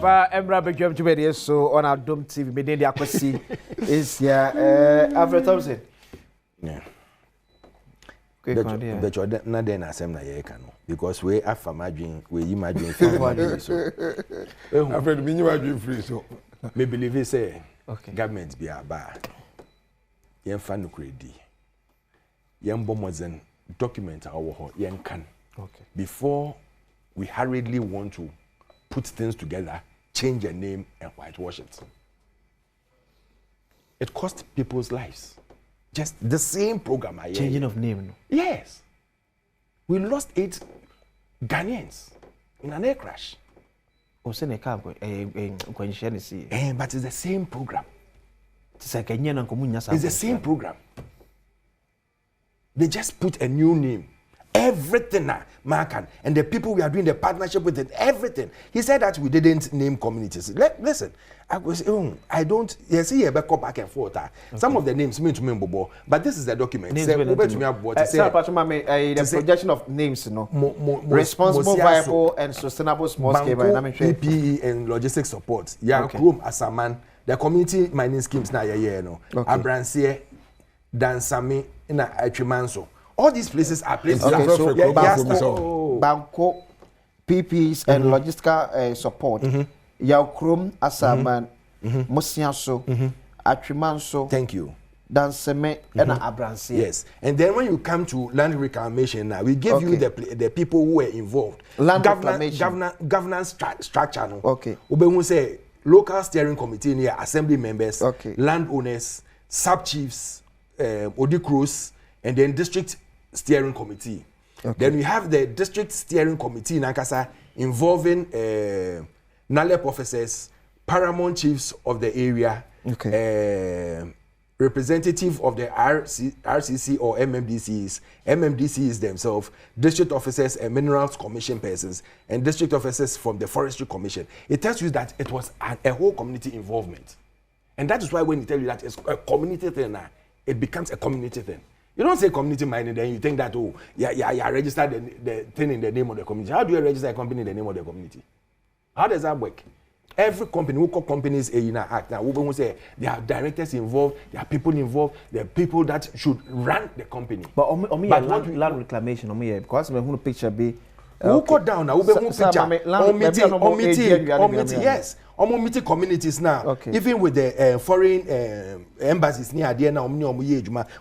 Papa Embra Bedroom to so on Adom TV, Medin the Akwasi is Kojo Thompson. Yeah. But you're not then as I'm because we have a margin, we imagine so. I've read me new free so. Me believe it say government be a bar. Yen fan credit. Yen bomozen document our yen can. Okay. Before we hurriedly want to put things together, change a name and whitewash it. It cost people's lives. Just the same program. Changing of name. No? Yes. We lost 8 Ghanaians in an air crash. But it's the same program. It's the same program. They just put a new name. Everything now, Markan, and the people we are doing the partnership with, it, everything. He said that we didn't name communities. Listen, I was, I don't, you see, back and forth. Some of the names mean to me, Bobo, but this is the document. The projection of names, no. Responsible, viable, and sustainable small scale PPE and logistics support. Yeah, Chrome Asaman, the community mining schemes now, no. Abrancie, Dansami, in a Trimanso. All these places are places Banco, PPs and logistical support. Yaukrum, Asaman, Mosianso, Atrimanso. Thank you. Danseme and Abrancy. Yes. And then when you come to land reclamation now, we give you the people who were involved. Land reclamation. Governance structure. No? Okay. We say local steering committee near assembly members, landowners, sub-chiefs, Odikros, and then district steering committee. Then we have the district steering committee in Ankasa involving NALEP officers, paramount chiefs of the area, representative of the RCC or MMDCs themselves, district officers and minerals commission persons, and district officers from the forestry commission. It tells you that it was a whole community involvement. And that is why when you tell you that it's a community thing now, it becomes a community thing. You don't say community mining, then you think that, oh, yeah, register the thing in the name of the community. How do you register a company in the name of the community? How does that work? Every company, we call companies in an act. Now, we will say there are directors involved, there are people involved, there are people that should run the company. But land reclamation, because I'm going to picture be. Who cut down now? Who picture? Yes. Omomiti communities now, even with the foreign embassies near the end,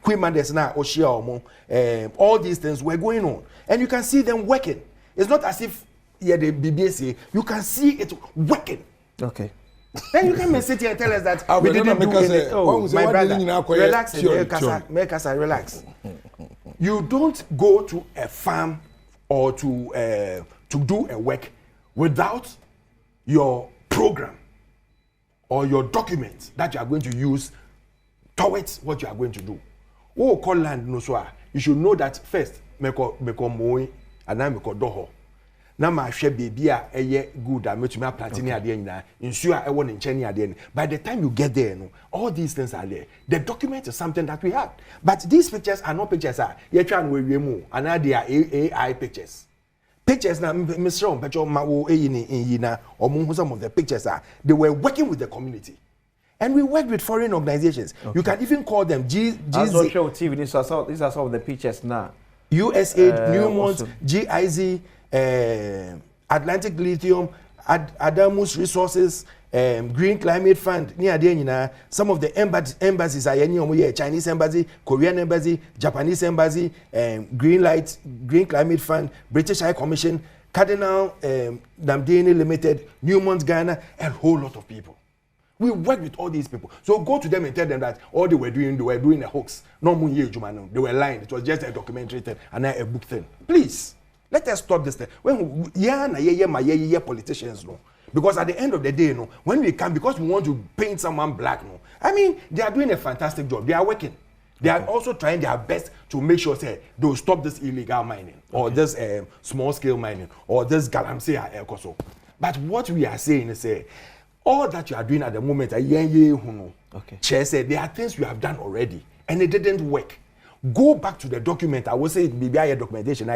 Queen Mandes now, Oshia, all these things were going on, and you can see them working. It's not as if the BBC, you can see it working. Okay. Then you can sit here and tell us that we didn't do anything. Oh, my brother, relax, relax. You don't go to a farm or to do a work without your program or your document that you are going to use towards what you are going to do. Oh, call land no so. You should know that first. Meko moi and now meko doho. Na ma hwe baby a eye good a metumi plant ni ade nyina. Nsu a ewo ne nche ni ade. By the time you get there, no, all these things are there. The document is something that we have. But these pictures are not pictures. Ye twa no we mu and they are AI pictures. Pictures now, Mr. Pecho Mawo Eyina, or some of the pictures they were working with the community. And we worked with foreign organizations. You can even call them TV. These are some of the pictures now. USAID, Newmont, GIZ, Atlantic Lithium, Adamus Resources, Green Climate Fund, some of the embassies are Chinese embassy, Korean embassy, Japanese embassy, Green Climate Fund, British High Commission, Cardinal Namdini Limited, Newmont Ghana, and a whole lot of people. We work with all these people. So go to them and tell them that all they were doing a hoax. No more they were lying. It was just a documentary thing and not a book thing. Please, let us stop this thing. When my politicians know. Because at the end of the day, no, when we come, because we want to paint someone black, no, I mean, they are doing a fantastic job. They are working. They are also trying their best to make sure say they'll stop this illegal mining or this small scale mining or this Galamsey Ekoso. But what we are saying is all that you are doing at the moment, Chair said there are things you have done already and it didn't work. Go back to the document. I will say it be a documentation.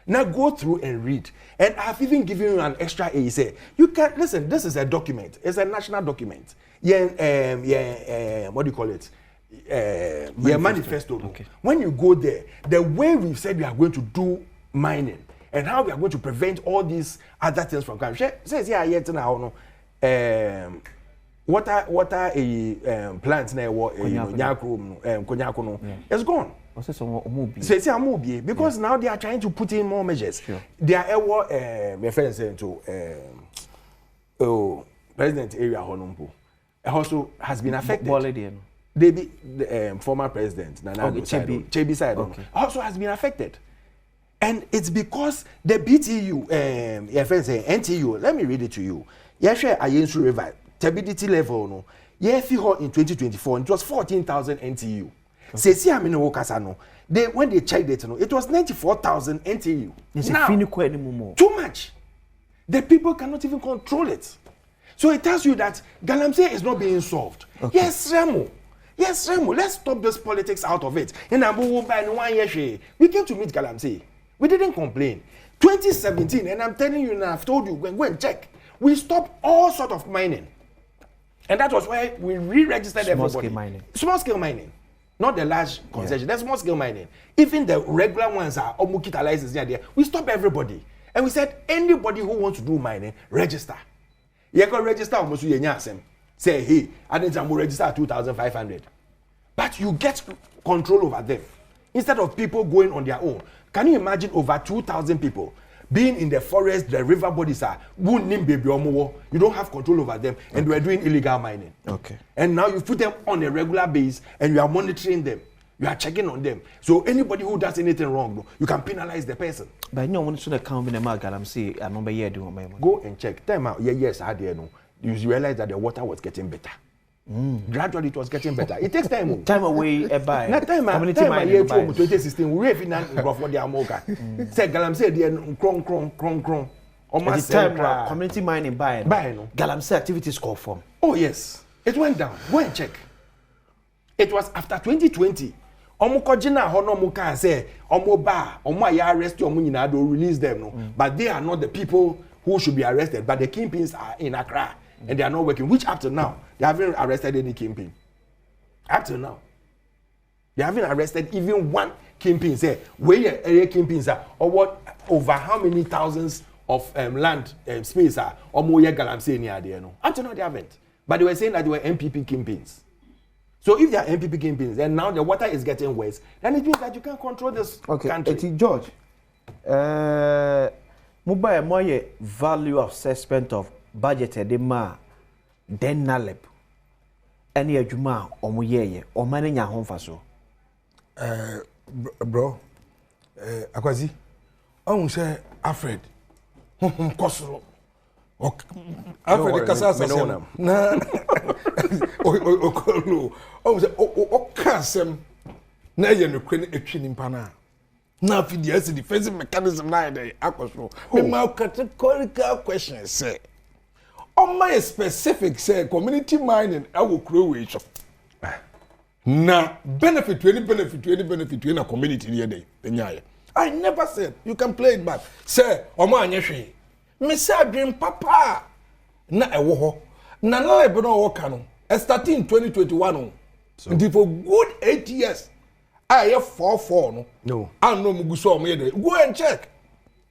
Now go through and read. And I've even given you an extra A. Say you can listen. This is a document. It's a national document. What do you call it? Manifesto. Okay. When you go there, the way we've said we are going to do mining and how we are going to prevent all these other things from coming. Says here yet now water a plant na Konyako no it's gone. Say I'm because now they are trying to put in more measures. Sure. They are my friend saying to President area Honompo also has been affected. The former president Nana Chebi side also has been affected. And it's because the BTU, your friend say NTU, let me read it to you. Yeshe Ayensu River, turbidity level, no. Yefi in 2024, it was 14,000 NTU. Say, see, I mean, when they checked it, it was 94,000 NTU. Now, too much. The people cannot even control it. So it tells you that Galamsey is not being solved. Okay. Yes, Remo. Yes, Remo. Let's stop this politics out of it. We came to meet Galamsey. We didn't complain. 2017, and I'm telling you now, I've told you, go and check. We stopped all sort of mining. And that was why we re-registered everybody. Small-scale mining. Small-scale mining. Not the large concession. That's small-scale mining. Even the regular ones are Omukita license there. We stopped everybody. And we said, anybody who wants to do mining, register. You can register almost say, hey, I need to register at 2,500. But you get control over them. Instead of people going on their own. Can you imagine over 2,000 people being in the forest, the river bodies are, you don't have control over them, and we are doing illegal mining. Okay. And now you put them on a regular basis, and you are monitoring them. You are checking on them. So anybody who does anything wrong, you can penalize the person. But you know, when you come in the market, I'm saying, I remember you doing. Go and check. Time out. Yes, I did know. You realize that the water was getting better. Gradually, it was getting better. It takes time. Time away, by community mining. 2016, we have been for the Amoka. Say Galamsey, the cron. Almost time community mining by Galamsey activities call form. Oh yes, it went down. Go and check. It was after 2020. Omukojina hono muka say omoba ya arrest you nyina do release them no. But they are not the people who should be arrested. But the kingpins are in Accra. And they are not working, which up to now, they haven't arrested any kingpin. Up to now. They haven't arrested even one kingpin. Say, where your area kingpins are, or what, over how many thousands of land space are, or more Galamsey near there, no. Up to now, they haven't. But they were saying that they were MPP kingpins. So if they are MPP kingpins, and now the water is getting worse, then it means that you can't control this country. Okay, George, mobile more value assessment of budget edema den nalep any adwuma omoyeye o mane nya ho mfaso bro akwazi on say Alfred kosoro Alfred kasasa na o say o kasem na ye no kwen etwini mpa na fidi as defensive mechanism na dey akosoro me ma categorical question say on my specific say community mining I will create na benefit to any community here day I never said you can play it back say omo anyehwe me say adwen papa na ewo ho na na ebe no wo ka no starting in 2021 so for good 8 years I have 4 no I know muguso omo here go and check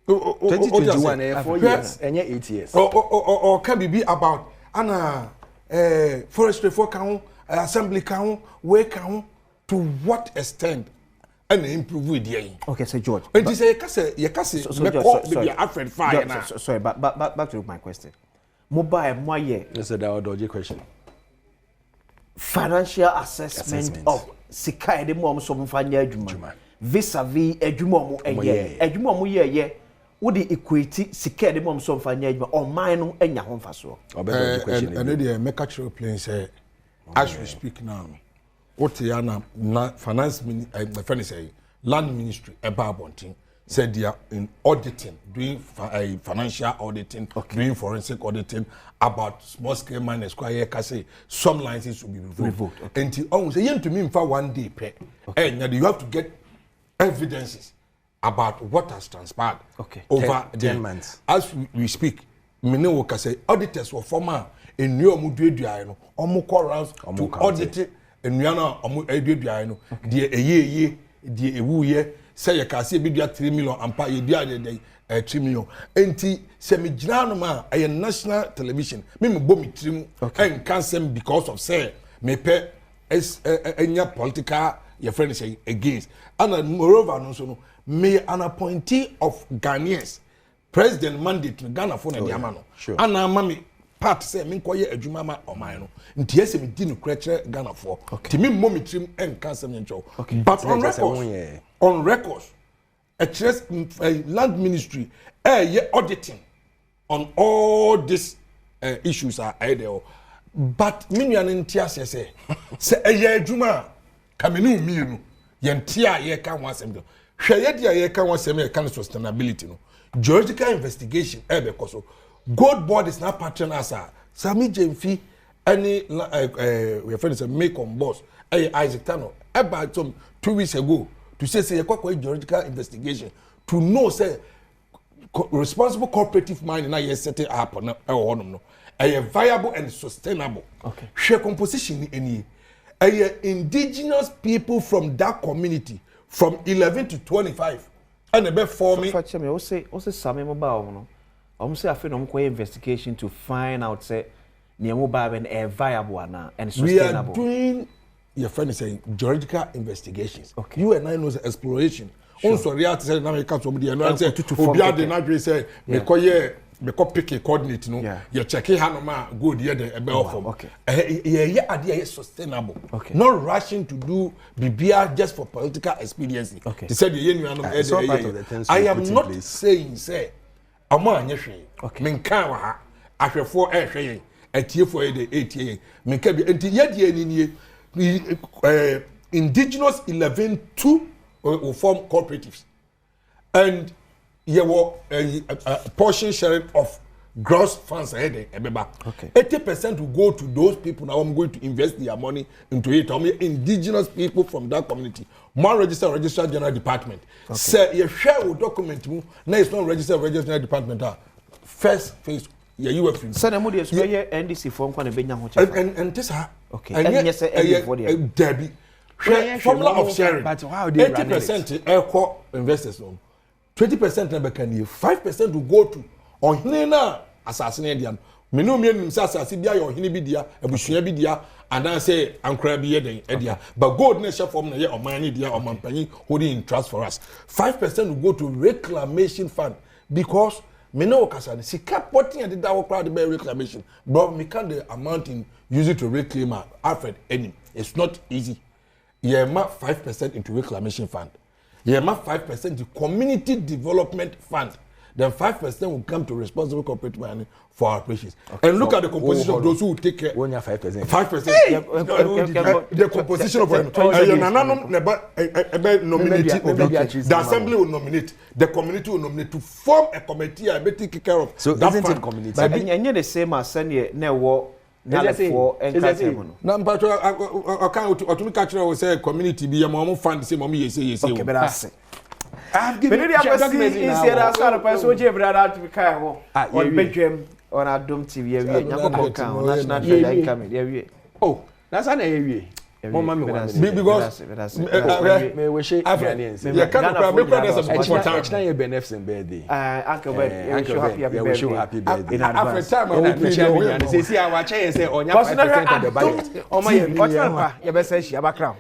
2021 4 years and 8 years or can be about ana forestry for count assembly count way count to what extent and improve with the okay so George and you say you can say sorry Alfred fire sorry but back to my question mobile moye is a dodgy question financial assessment of sika de mo so mfanya adwuma vis-a-vis adwuma mo eye adwuma mo ye wo the equity sika de mo so mfanya adwuma o man no anya ho mfaso and the make a true plan say as we speak now what ya na finance my friend say land ministry about bonting said they are in auditing doing financial auditing doing forensic auditing about small scale miners quite say some licenses will be revoked and say to me for one day and you have to get evidences about what has transpired over 10 months. As we speak, mene wo ka say auditors were former enu omu duadua no omu rounds to audit enu na omu duadua no de eyeye de ewuye say ye ka say be dua 3 million ampa ye dua de 3 million enti se me gina no ma a national television me bo me trim and cancel because of say me pe enya political your friend say against and moreover no so no me an appointee of Ghanaians president mandate no Ghana for na di ama no ana mami part say me nkoye adwuma ma oman no nti ese me di no krechere Ghana for ti me mo me trim en cancel me ncho but on records a land ministry auditing on all these issues are there but me nua ntia say adwuma kamenu mienu yentia ye ka ho asem do hweye dia ye ka ho asem ye kan sustainability no geological investigation because so gold board is not partner as Sami Jemfi any we friend say make on boss Isaac Tano about some 2 weeks ago to say geological investigation to know say responsible cooperative mining na yes set up na no viable and sustainable share composition any indigenous people from that community from 11 to 25 and be forming me say same mobile no say afi no mko investigation to find out say near mobile and viable and sustainable. We are doing your friend is saying geological investigations. You and I know the exploration. Also reality say na me ka somebody and say obi ade na dwe say me ko pick a coordinate no you check it hanoma good here the ebe form yeah ade sustainable not rushing to do bibia just for political expedience they said the I am not saying say amo anyehwe me nka wa ha ahwefo ehwe atiefo e de etie me nka bi enti ye de ani indigenous 11 2 will form cooperatives and you were a portion sharing of gross funds ahead ebeba 80% will go to those people. Now I'm going to invest their money into it. I'm indigenous people from that community. One registered general department. Say you share a document. Now it's not registered general department. First phase. Yeah, you have. So the money is where NDC form can be done. And this and yes, Debbie. Formula of sharing. But how they 80% equal investors on. 20% na bekani 5% will go to ohine na assassin edian me no me nim say assassin bia your ohine bi dia abusua bi dia and I say ankra bi yeden edia but gold na share form na ye oman ni dia oman panyin holding in trust for us 5% will go to reclamation fund because me no kasa sika potting and that work proud be reclamation but me can the amount in use it to reclaim Alfred any it's not easy yeah ma 5% into reclamation fund. Yeah, 5% the community development fund. Then 5% will come to responsible corporate money for our operations. And look at the composition of those who take care. 5%. 5%. The composition of the assembly will nominate. The community will nominate to form a committee. I bet take care of. So that isn't it community? But and the same as send no for now, but I can't catch say community be a mom fund the same mommy you say. Okay, but I say. I've given you a sort of person which ever had to be kind of on Bedroom on Adom TV. National Treasure coming. Oh, that's an area. Because me wish Ghanaians. You can't make brothers of what time. It's not your benefits birthday. Uncle Ben, wish you happy birthday. In advance time, I will be see I watch and say on your 5% of the budget. Oh my, what's your best say? She have a crown.